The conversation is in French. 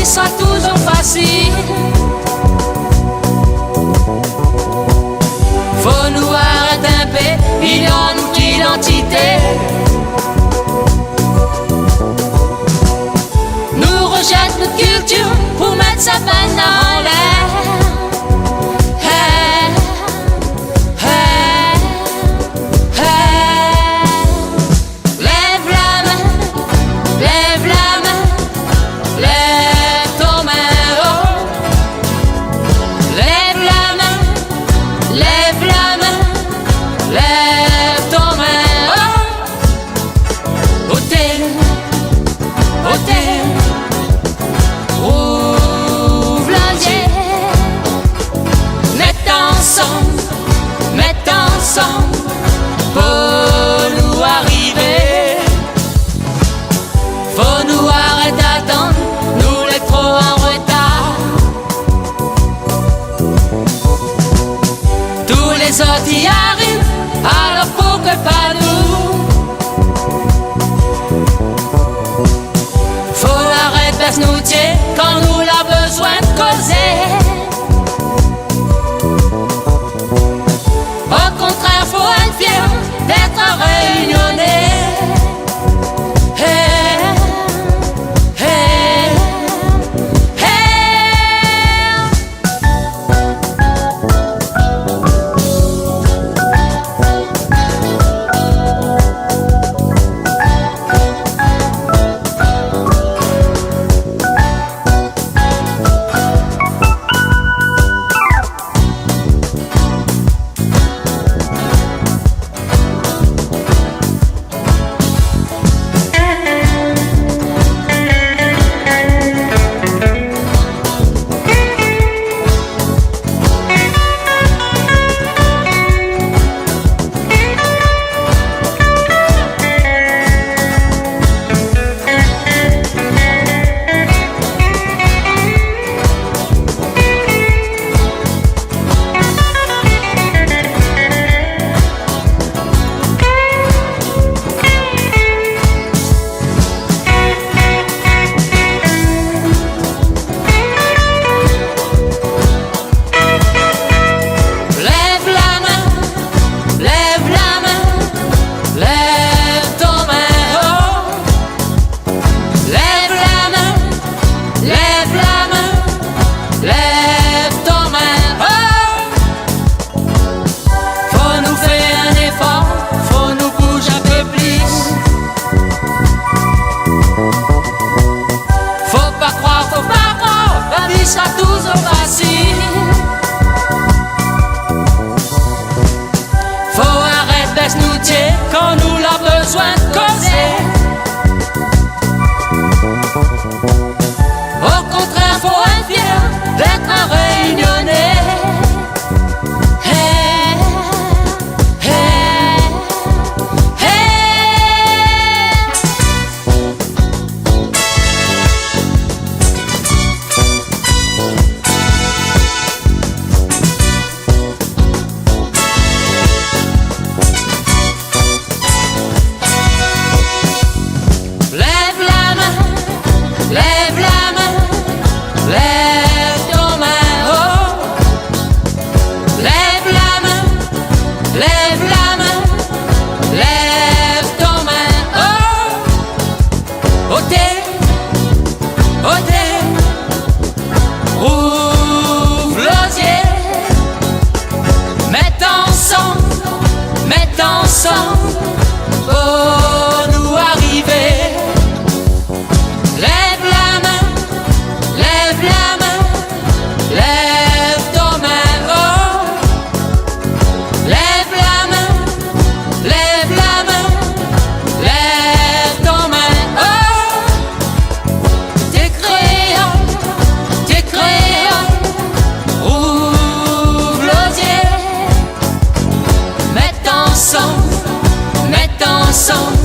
Sera toujours facile. Faut nous arrêter un peu, il y a notre identité. Nous rejette notre culture pour mettre sa peine en l'air. Hey, hey, hey. Lève la main, lève la main, lève ton main haut. Lève la main, lève la main, lève ton main haut. Hôtel, hôtel, ouvre l'osier. Mette ensemble, pour nous arriver. Faut nous arrêter d'attendre, nous les trop en retard. Tous les autres y arrivent, alors pourquoi pas nous? Faut arrêter de nous tirer quand nous l'a besoin de causer. Au contraire, faut être fier d'être réunionnais. Hey, hey, hey. ensemble.